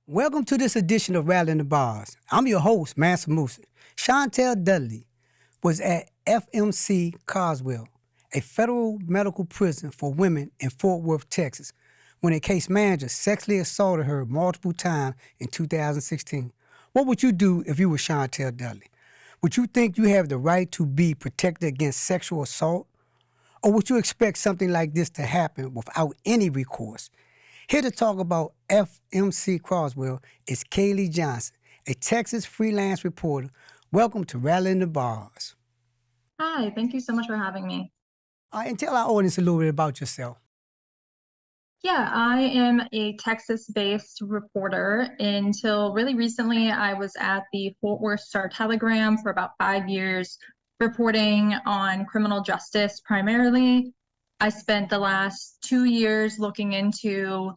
Welcome to this edition of Rattling the Bars. I'm your host, Mansa Musa. Chantel Dudley was at FMC Carswell, a federal medical prison for women in Fort Worth, Texas, when a case manager sexually assaulted her multiple times in 2016. What would you do if you were Chantel Dudley? Would you think you have the right to be protected against sexual assault? Or would you expect something like this to happen without any recourse? Here to talk about FMC Carswell is Kaylee Johnson, a Texas freelance reporter. Welcome to Rattling the Bars. Hi, thank you so much for having me. And tell our audience a little bit about yourself. Yeah, I am a Texas-based reporter. Until really recently, I was at the Fort Worth Star-Telegram for about 5 years, reporting on criminal justice primarily. I spent the last 2 years looking into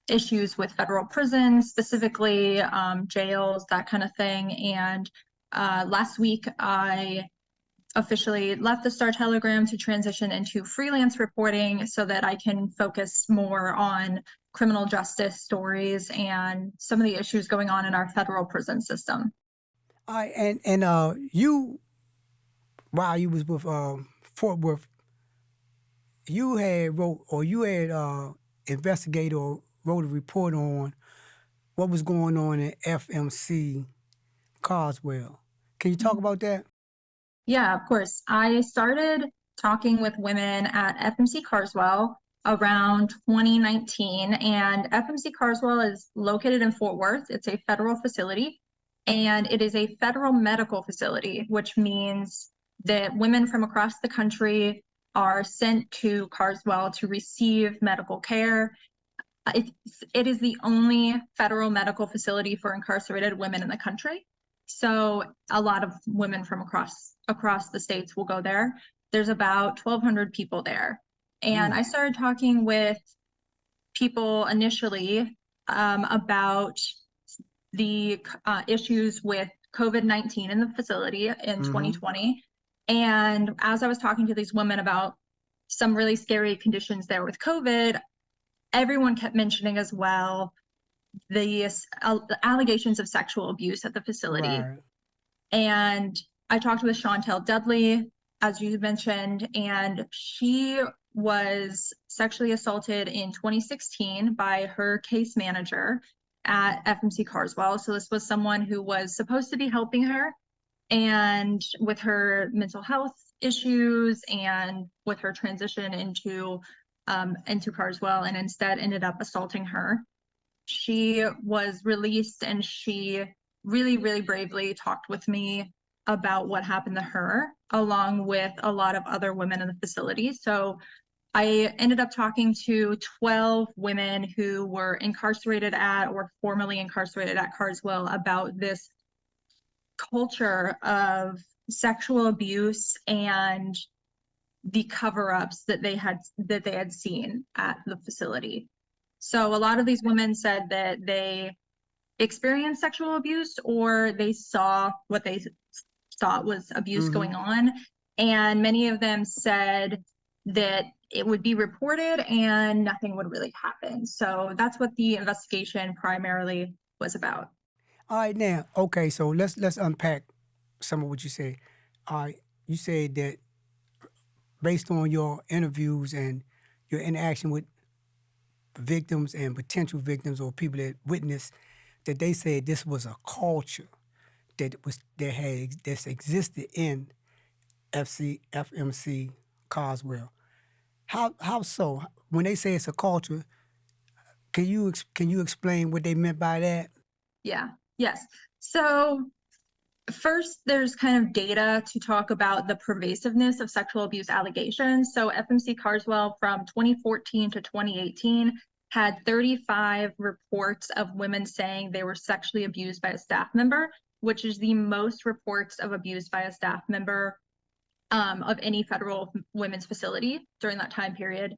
issues with federal prisons, specifically jails, that kind of thing. And last week, I officially left the Star-Telegram to transition into freelance reporting so that I can focus more on criminal justice stories and some of the issues going on in our federal prison system. All right, and you, while you was with Fort Worth, you had investigated or wrote a report on what was going on in FMC Carswell. Can you talk about that? Yeah, of course. I started talking with women at FMC Carswell around 2019, and FMC Carswell is located in Fort Worth. It's a federal facility, and it is a federal medical facility, which means that women from across the country are sent to Carswell to receive medical care. It is the only federal medical facility for incarcerated women in the country. So a lot of women from across the states will go there. There's about 1,200 people there. And I started talking with people initially about the issues with COVID-19 in the facility in 2020. And as I was talking to these women about some really scary conditions there with COVID, everyone kept mentioning as well the allegations of sexual abuse at the facility. Right. And I talked with Chantel Dudley, as you mentioned, and she was sexually assaulted in 2016 by her case manager at FMC Carswell. So this was someone who was supposed to be helping her and with her mental health issues and with her transition into Carswell, and instead ended up assaulting her. She was released, and she really, really bravely talked with me about what happened to her, along with a lot of other women in the facility. So I ended up talking to 12 women who were incarcerated at or formerly incarcerated at Carswell about this culture of sexual abuse and the cover-ups that they had seen at the facility. So a lot of these women said that they experienced sexual abuse, or they saw what they thought was abuse going on. And many of them said that it would be reported and nothing would really happen. So that's what the investigation primarily was about. All right, now, okay, so let's unpack some of what you said. You said that based on your interviews and your interaction with victims and potential victims or people that witnessed, that they said this was a culture that's existed in FMC Carswell. How so? When they say it's a culture, can you explain what they meant by that? Yeah. Yes. So first, there's kind of data to talk about the pervasiveness of sexual abuse allegations. So FMC Carswell from 2014 to 2018 had 35 reports of women saying they were sexually abused by a staff member, which is the most reports of abuse by a staff member of any federal women's facility during that time period.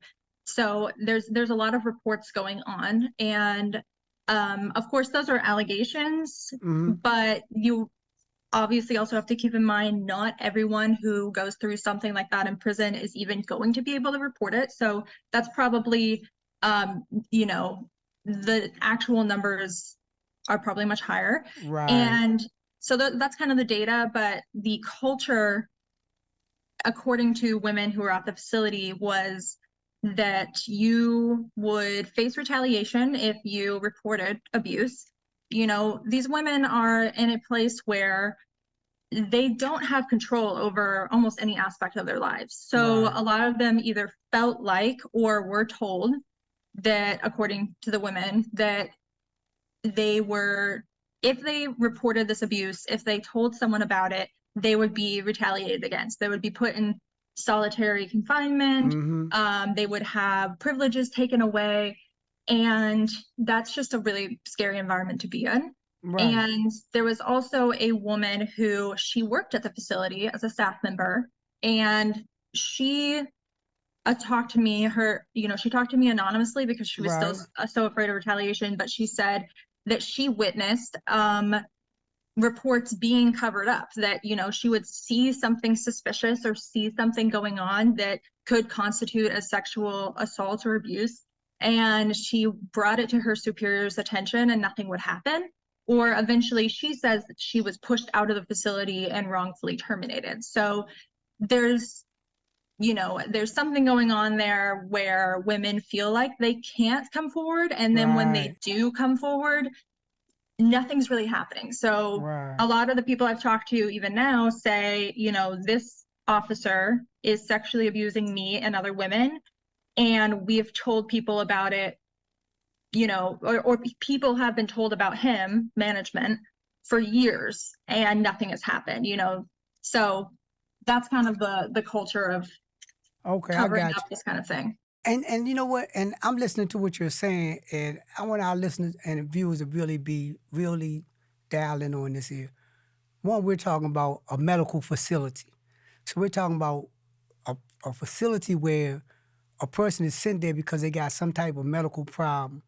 So there's a lot of reports going on, and of course those are allegations, but obviously also have to keep in mind, not everyone who goes through something like that in prison is even going to be able to report it. So that's probably, you know, the actual numbers are probably much higher. Right. And so that's kind of the data, but the culture, according to women who were at the facility, was that you would face retaliation if you reported abuse. You know, these women are in a place where they don't have control over almost any aspect of their lives. So Right. a lot of them either felt like or were told that, according to the women, that they were, if they reported this abuse, if they told someone about it, they would be retaliated against. They would be put in solitary confinement. They would have privileges taken away. And that's just a really scary environment to be in. Right. And there was also a woman who, she worked at the facility as a staff member, and she talked to me, she talked to me anonymously because she was still Right. so afraid of retaliation, but she said that she witnessed reports being covered up, that, you know, she would see something suspicious or see something going on that could constitute a sexual assault or abuse, and she brought it to her superior's attention and nothing would happen. Or eventually, she says that she was pushed out of the facility and wrongfully terminated. So there's, you know, there's something going on there where women feel like they can't come forward, and then when they Right. do come forward, nothing's really happening. So Right. a lot of the people I've talked to even now say, you know, this officer is sexually abusing me and other women, and we've told people about it, you know, or people have been told about him, management, for years, and nothing has happened, you know. So that's kind of the culture of Okay, I covering got up you. this kind of thing. And you know what? And I'm listening to what you're saying, and I want our listeners and viewers to really be really dialing on this here. One, we're talking about a medical facility. So we're talking about a facility where a person is sent there because they got some type of medical problem,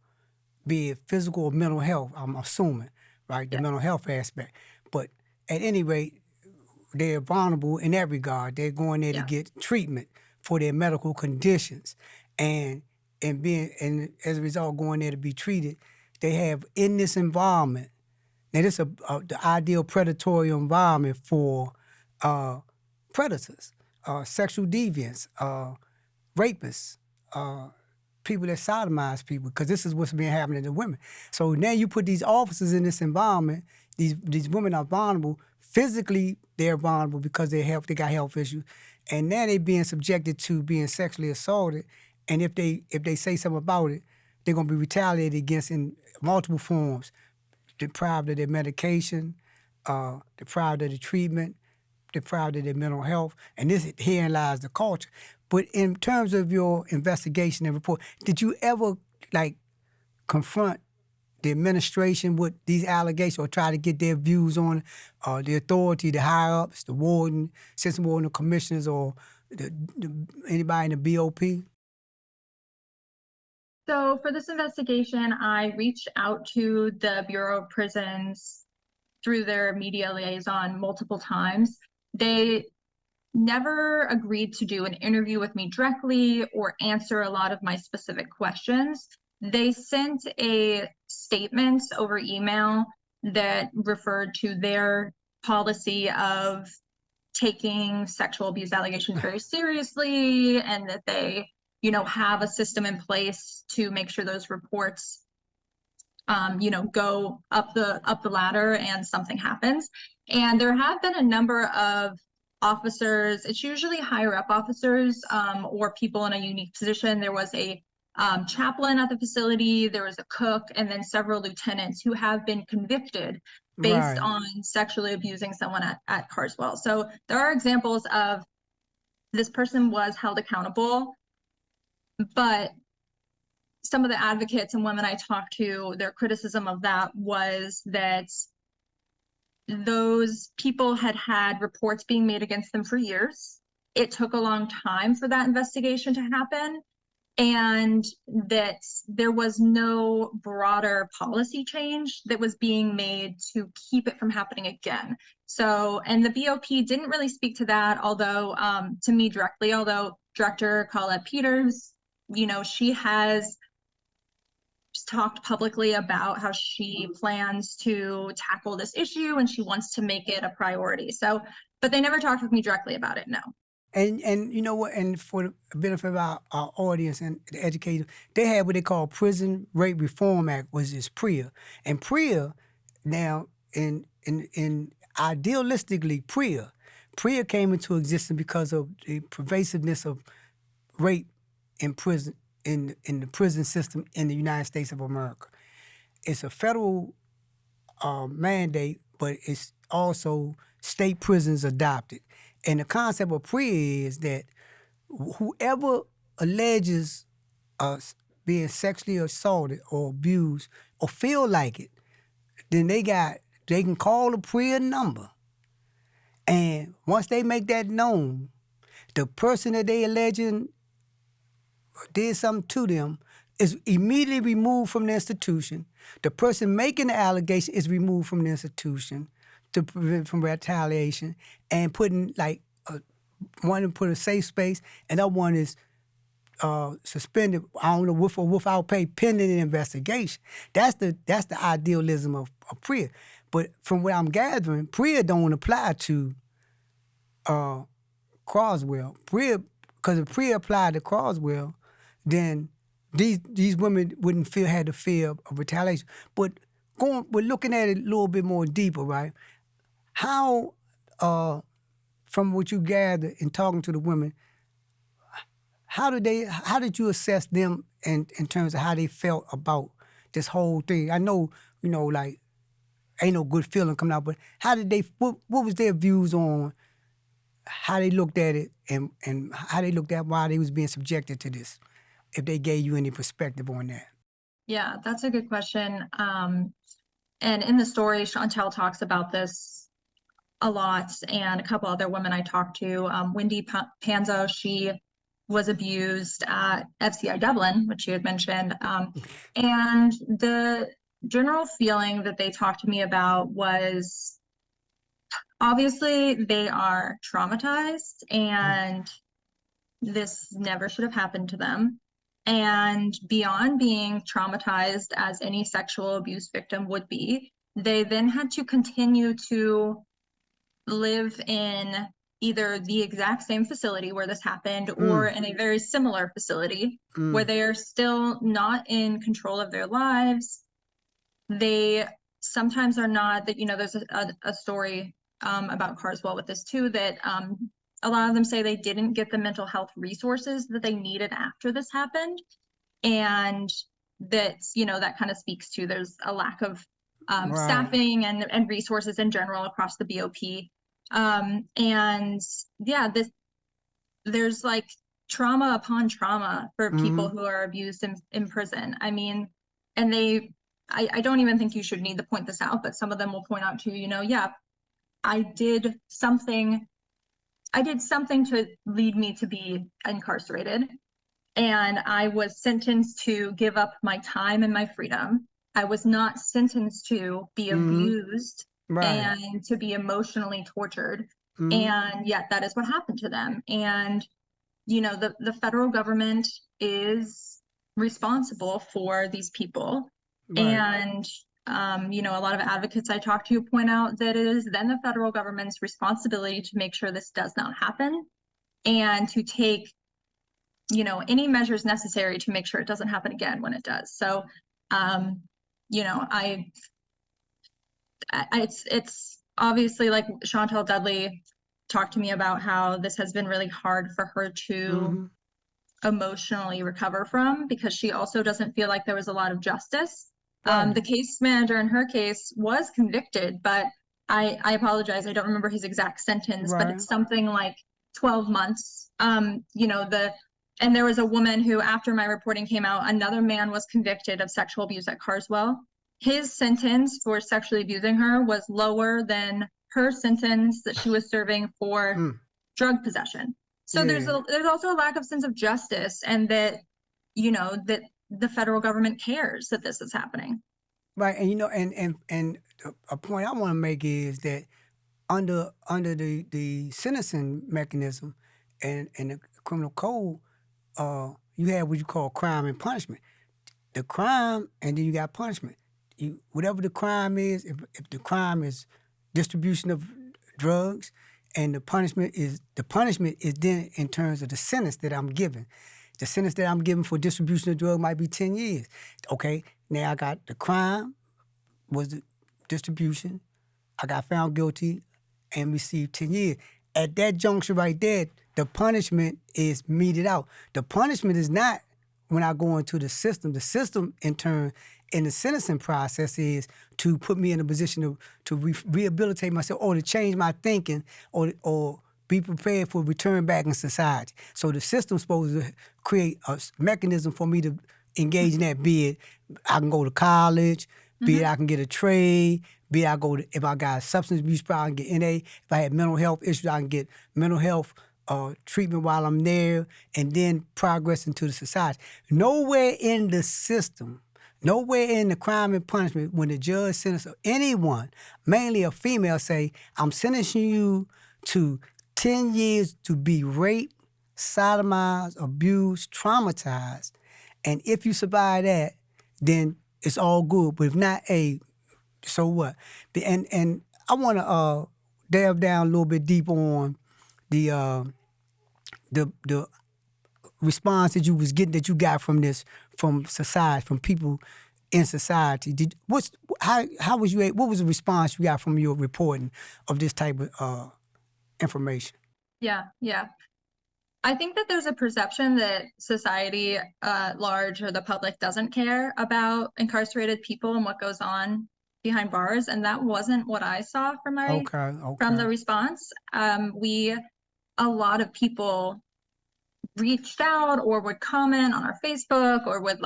be it physical or mental health, I'm assuming, right? The Yeah. mental health aspect. But at any rate, they're vulnerable in that regard. They're going there to Yeah. get treatment for their medical conditions. And and as a result going there to be treated, they have in this environment. Now this is the ideal predatory environment for predators, sexual deviants, rapists, people that sodomize people, because this is what's been happening to women. So now you put these officers in this environment. These women are vulnerable. Physically, they're vulnerable because they got health issues, and now they're being subjected to being sexually assaulted. And if they say something about it, they're gonna be retaliated against in multiple forms, deprived of their medication, deprived of the treatment, deprived of their mental health, and herein lies the culture. But in terms of your investigation and report, did you ever confront the administration with these allegations or try to get their views on it, the authority, the higher ups, the warden, assistant warden, the commissioners, or anybody in the BOP? So for this investigation, I reached out to the Bureau of Prisons through their media liaison multiple times. They never agreed to do an interview with me directly or answer a lot of my specific questions. They sent a statement over email that referred to their policy of taking sexual abuse allegations very seriously, and that they, you know, have a system in place to make sure those reports, you know, go up the ladder and something happens. And there have been a number of officers, it's usually higher up officers, or people in a unique position. There was a chaplain at the facility, there was a cook, and then several lieutenants who have been convicted based Right. on sexually abusing someone at Carswell. So there are examples of this person was held accountable, but some of the advocates and women I talked to, their criticism of that was that those people had had reports being made against them for years. It took a long time for that investigation to happen. and that there was no broader policy change that was being made to keep it from happening again. So, and the BOP didn't really speak to that, although to me directly, although Director Colette Peters, she has talked publicly about how she plans to tackle this issue and she wants to make it a priority. So, but they never talked with me directly about it, no. And you know what? And for the benefit of our audience and the educators, they had what they call Prison Rape Reform Act, which is PREA. And PREA now, in idealistically, PREA came into existence because of the pervasiveness of rape in prison in the prison system in the United States of America. It's a federal mandate, but it's also state prisons adopted. And the concept of PREA is that whoever alleges being sexually assaulted or abused or feel like it, then they can call the PREA number. And once they make that known, the person that they alleging did something to them is immediately removed from the institution. The person making the allegation is removed from the institution to prevent from retaliation, and putting one put a safe space, and that one is suspended. I don't know, with or without pay, pending an investigation. That's the idealism of PREA. But from what I'm gathering, PREA don't apply to Carswell. Because if PREA applied to Carswell, then these women wouldn't had the fear of retaliation. But we're looking at it a little bit more deeper, right? How, from what you gathered in talking to the women, how did you assess them in terms of how they felt about this whole thing? I know, ain't no good feeling coming out, but how did what was their views on how they looked at it and how they looked at why they was being subjected to this, if they gave you any perspective on that? Yeah, that's a good question. And in the story, Chantel talks about this a lot, and a couple other women I talked to. Wendy Panzo, she was abused at FCI Dublin, which you had mentioned. And the general feeling that they talked to me about was, obviously, they are traumatized, and this never should have happened to them. And beyond being traumatized, as any sexual abuse victim would be, they then had to continue to live in either the exact same facility where this happened or in a very similar facility where they are still not in control of their lives. They sometimes are not, that, there's a story about Carswell with this too, that a lot of them say they didn't get the mental health resources that they needed after this happened. And that, that kind of speaks to, there's a lack of staffing and resources in general across the BOP. And yeah, there's like trauma upon trauma for people who are abused in prison. I mean, and I don't even think you should need to point this out, but some of them will point out to yeah, I did something to lead me to be incarcerated. And I was sentenced to give up my time and my freedom. I was not sentenced to be abused and to be emotionally tortured. And yet that is what happened to them. And, the federal government is responsible for these people. And, a lot of advocates I talk to point out that it is then the federal government's responsibility to make sure this does not happen and to take any measures necessary to make sure it doesn't happen again when it does. So, it's obviously, like Chantel Dudley talked to me about how this has been really hard for her to emotionally recover from, because she also doesn't feel like there was a lot of justice. The case manager in her case was convicted, but I apologize, I don't remember his exact sentence, but it's something like 12 months. And there was a woman who, after my reporting came out, another man was convicted of sexual abuse at Carswell. His sentence for sexually abusing her was lower than her sentence that she was serving for drug possession. So there's also a lack of sense of justice, and that that the federal government cares that this is happening. Right, and a point I want to make is that under the sentencing mechanism and the criminal code, you have what you call crime and punishment. The crime, and then you got punishment. Whatever the crime is, if the crime is distribution of drugs, and the punishment is then in terms of the sentence that I'm given. The sentence that I'm given for distribution of drugs might be 10 years. Okay, now I got the crime was the distribution. I got found guilty and received 10 years. At that juncture right there, the punishment is meted out. The punishment is not when I go into the system. The system, in turn, in the sentencing process is to put me in a position to rehabilitate myself or to change my thinking or be prepared for return back in society. So the system's supposed to create a mechanism for me to engage in that, be it I can go to college, be it I can get a trade, be it I go to, if I got a substance abuse problem, I can get NA. If I had mental health issues, I can get mental health treatment while I'm there, and then progress into the society. Nowhere in the system, nowhere in the crime and punishment, when the judge sentences anyone, mainly a female, say, I'm sentencing you to 10 years to be raped, sodomized, abused, traumatized, and if you survive that, then it's all good. But if not, so what? And I want to delve down a little bit deep on the response that you was getting, that you got from society, from people in society. How was you? What was the response you got from your reporting of this type of information? Yeah. I think that there's a perception that society at large or the public doesn't care about incarcerated people and what goes on behind bars, and that wasn't what I saw from from the response. A lot of people reached out or would comment on our Facebook or would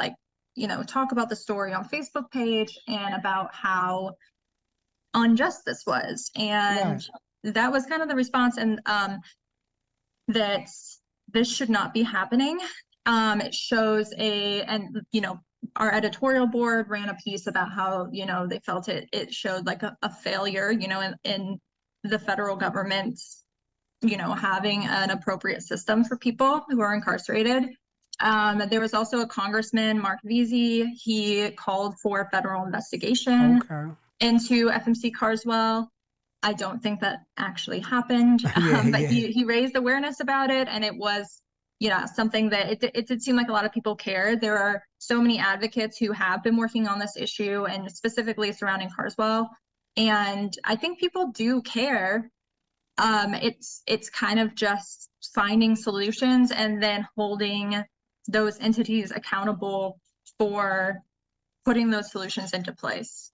talk about the story on Facebook page and about how unjust this was, and that was kind of the response, and that this should not be happening. It shows our editorial board ran a piece about how, they felt it showed like a failure, in the federal government, having an appropriate system for people who are incarcerated. There was also a congressman, Mark Veazey. He called for a federal investigation into FMC Carswell. I don't think that actually happened, but he raised awareness about it, and it was, something that it did seem like a lot of people cared. There are so many advocates who have been working on this issue, and specifically surrounding Carswell, and I think people do care. It's kind of just finding solutions and then holding those entities accountable for putting those solutions into place.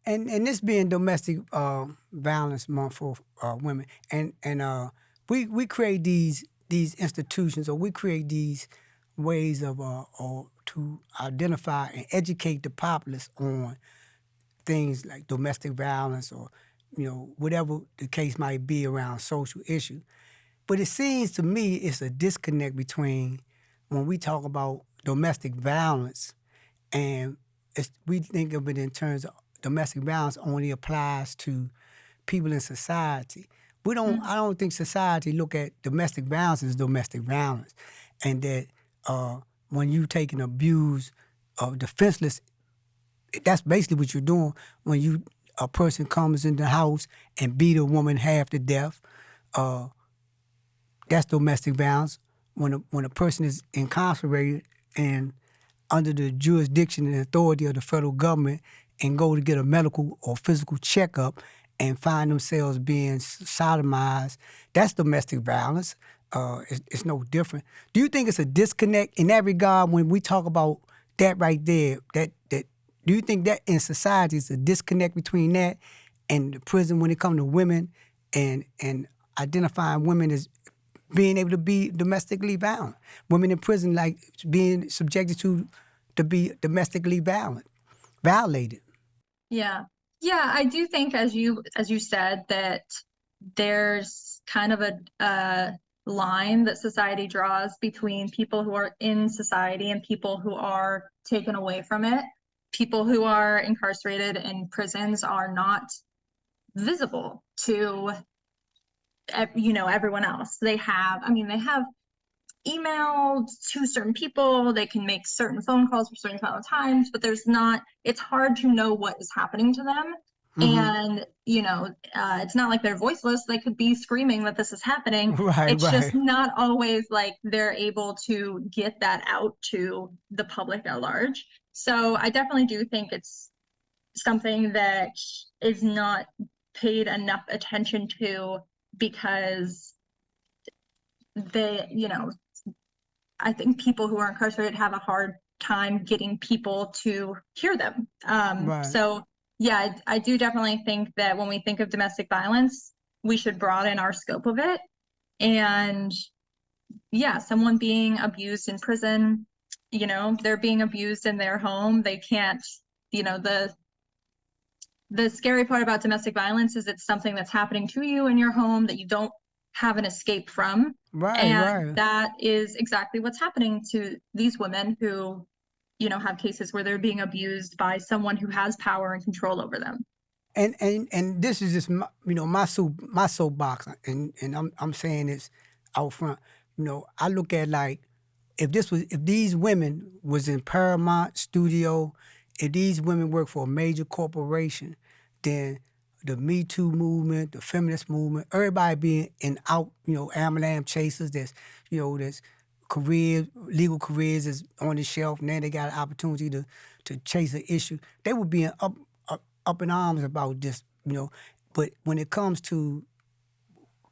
And this being Domestic Violence Month for women, and we create these institutions, or we create these ways of or to identify and educate the populace on things like domestic violence, or whatever the case might be around social issues. But it seems to me it's a disconnect between when we talk about domestic violence, and we think of it in terms of domestic violence only applies to people in society. I don't think society look at domestic violence as domestic violence, and that when you take an abuse of defenseless, that's basically what you're doing. When a person comes in the house and beat a woman half to death, that's domestic violence. When a person is incarcerated and under the jurisdiction and authority of the federal government, and go to get a medical or physical checkup and find themselves being sodomized, that's domestic violence. It's no different. Do you think it's a disconnect in that regard when we talk about that right there? That do you think that in society is a disconnect between that and the prison when it comes to women, and identifying women as being able to be domestically violent? Women in prison like being subjected to be domestically violated. Yeah, I do think, as you said, that there's kind of a line that society draws between people who are in society and people who are taken away from it. People who are incarcerated in prisons are not visible to, you know, everyone else. They have email to certain people, they can make certain phone calls for certain amount of times, but it's hard to know what is happening to them. And, you know, it's not like they're voiceless. They could be screaming that this is happening. It's just not always like they're able to get that out to the public at large. So I definitely do think it's something that is not paid enough attention to, because you know, I think people who are incarcerated have a hard time getting people to hear them. So yeah, I do definitely think that when we think of domestic violence, we should broaden our scope of it. And yeah, someone being abused in prison, you know, they're being abused in their home. They can't, you know, the scary part about domestic violence is it's something that's happening to you in your home that you don't have an escape from. And that is exactly what's happening to these women who, you know, have cases where they're being abused by someone who has power and control over them. And this is just my soapbox, and I'm saying this out front. You know, I look at like if these women was in Paramount Studio, if these women work for a major corporation, then the Me Too movement, the feminist movement, everybody being out, you know, am chasers. There's legal careers is on the shelf, and then they got an opportunity to chase an issue. They were being up in arms about this, you know. But when it comes to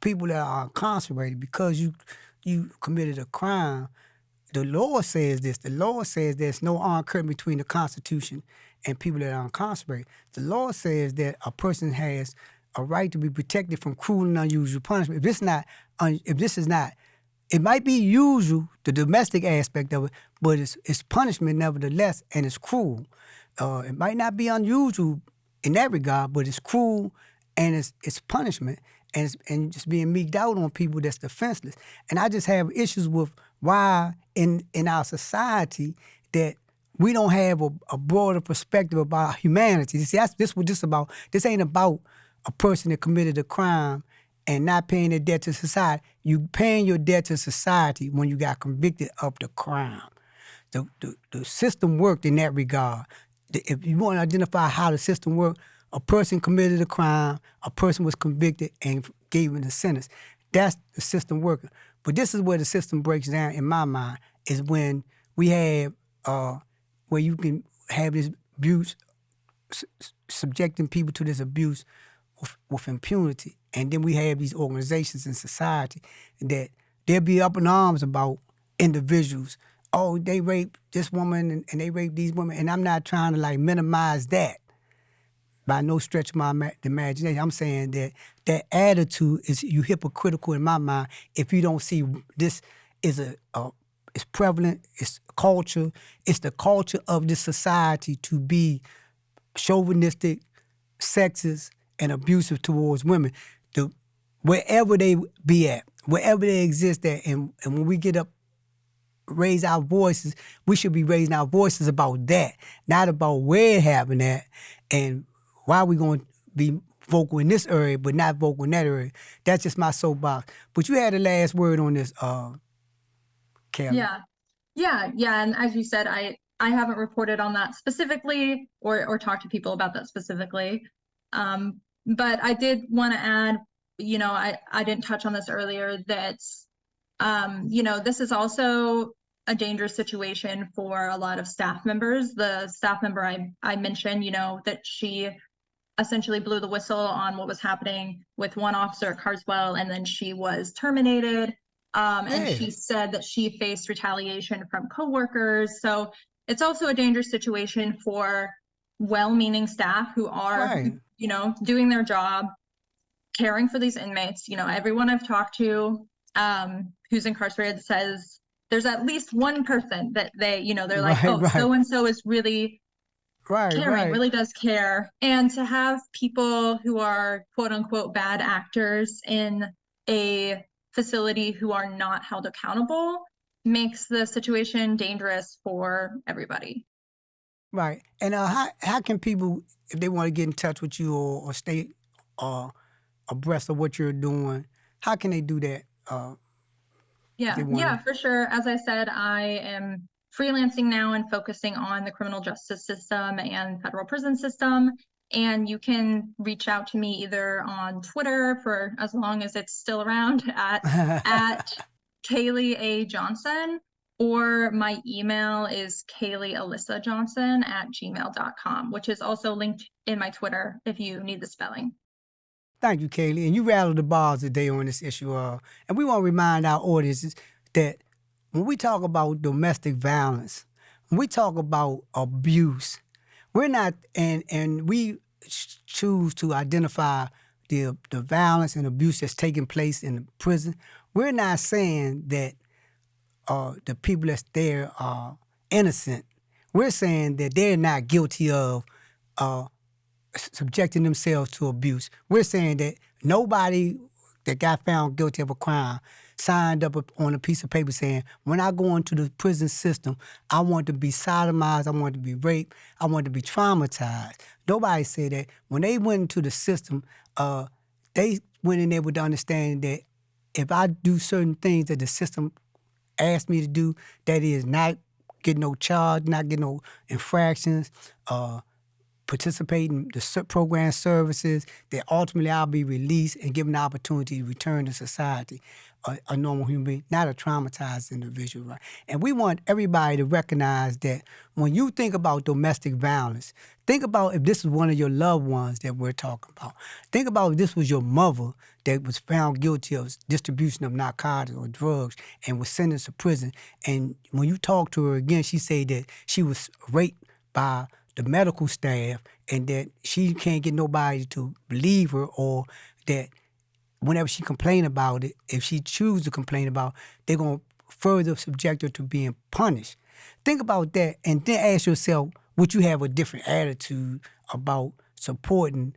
people that are incarcerated because you committed a crime, the law says this. The law says there's no armed curtain between the Constitution and people that are incarcerated. The law says that a person has a right to be protected from cruel and unusual punishment. If this is not, it might be usual, the domestic aspect of it, but it's punishment nevertheless, and it's cruel. It might not be unusual in that regard, but it's cruel and it's punishment, and just being meeked out on people that's defenseless. And I just have issues with why in our society that we don't have a broader perspective about humanity. See, this what this about. This ain't about a person that committed a crime and not paying their debt to society. You paying your debt to society when you got convicted of the crime. The system worked in that regard. If you want to identify how the system worked, a person committed a crime, a person was convicted and gave him a sentence. That's the system working. But this is where the system breaks down in my mind, is when we have, where you can have this abuse, subjecting people to this abuse with impunity. And then we have these organizations in society that they'll be up in arms about individuals. Oh, they raped this woman and they raped these women. And I'm not trying to like minimize that by no stretch of my imagination. I'm saying that attitude is you hypocritical in my mind if you don't see this is it's prevalent, it's culture, it's the culture of this society to be chauvinistic, sexist, and abusive towards women. Wherever they be at, wherever they exist at, and when we get up, raise our voices, we should be raising our voices about that, not about where it happened at and why we going to be vocal in this area but not vocal in that area. That's just my soapbox. But you had the last word on this, Kelly. Yeah. And as you said, I haven't reported on that specifically or talked to people about that specifically. But I did want to add, you know, I didn't touch on this earlier, that, you know, this is also a dangerous situation for a lot of staff members. The staff member I mentioned, you know, that she essentially blew the whistle on what was happening with one officer at Carswell, and then she was terminated. And she said that she faced retaliation from coworkers. So it's also a dangerous situation for well-meaning staff who are, you know, doing their job, caring for these inmates. You know, everyone I've talked to who's incarcerated says there's at least one person that they, you know, they're like, so-and-so is really caring, really does care. And to have people who are quote unquote bad actors in a facility who are not held accountable makes the situation dangerous for everybody. Right. And how can people, if they want to get in touch with you or stay abreast of what you're doing, how can they do that? Yeah, for sure. As I said, I am freelancing now and focusing on the criminal justice system and federal prison system. And you can reach out to me either on Twitter, for as long as it's still around, at Kaylee A. Johnson, or my email is kayleealyssajohnson@gmail.com, which is also linked in my Twitter if you need the spelling. Thank you, Kaylee. And you rattled the bars today on this issue. And we want to remind our audiences that when we talk about domestic violence, when we talk about abuse, we're not, and we choose to identify the violence and abuse that's taking place in the prison. We're not saying that the people that's there are innocent. We're saying that they're not guilty of subjecting themselves to abuse. We're saying that nobody that got found guilty of a crime signed up on a piece of paper saying, when I go into the prison system, I want to be sodomized, I want to be raped, I want to be traumatized. Nobody said that. When they went into the system, they went in there with the understanding that if I do certain things that the system asked me to do, that is not get no charge, not get no infractions, participate in the program services, that ultimately I'll be released and given the opportunity to return to society, a normal human being, not a traumatized individual. Right? And we want everybody to recognize that when you think about domestic violence, think about if this is one of your loved ones that we're talking about. Think about if this was your mother that was found guilty of distribution of narcotics or drugs and was sentenced to prison. And when you talk to her again, she said that she was raped by the medical staff and that she can't get nobody to believe her, or that whenever she complain about it, if she chooses to complain about it, they're going to further subject her to being punished. Think about that and then ask yourself, would you have a different attitude about supporting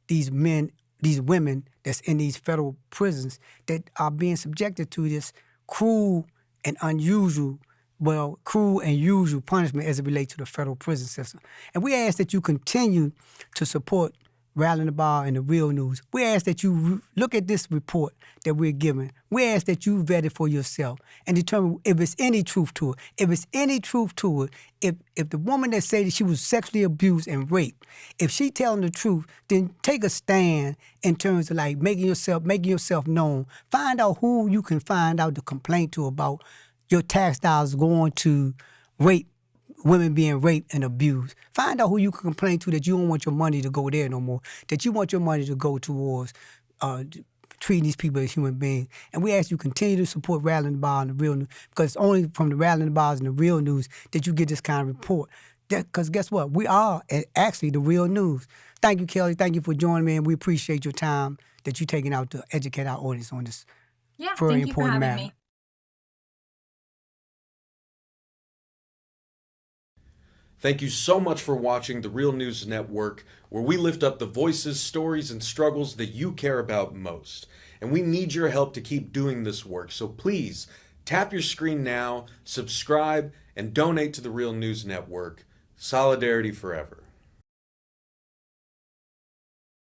these men, these women that's in these federal prisons that are being subjected to this cruel and unusual punishment as it relates to the federal prison system. And we ask that you continue to support Rattling the Bar and the Real News. We ask that you look at this report that we're giving. We ask that you vet it for yourself and determine if it's any truth to it. If it's any truth to it, if the woman that said that she was sexually abused and raped, if she telling the truth, then take a stand in terms of like making yourself known. Find out who you can find out the complaint to about your tax dollars going to rape, women being raped and abused. Find out who you can complain to that you don't want your money to go there no more, that you want your money to go towards treating these people as human beings. And we ask you continue to support Rattling the Bars and the Real News, because it's only from the Rattling the Bars and the Real News that you get this kind of report. Because guess what? We are actually the Real News. Thank you, Kelly. Thank you for joining me, and we appreciate your time that you're taking out to educate our audience on this very important matter. Me. Thank you so much for watching the Real News Network, where we lift up the voices, stories, and struggles that you care about most. And we need your help to keep doing this work. So please, tap your screen now, subscribe, and donate to the Real News Network. Solidarity forever.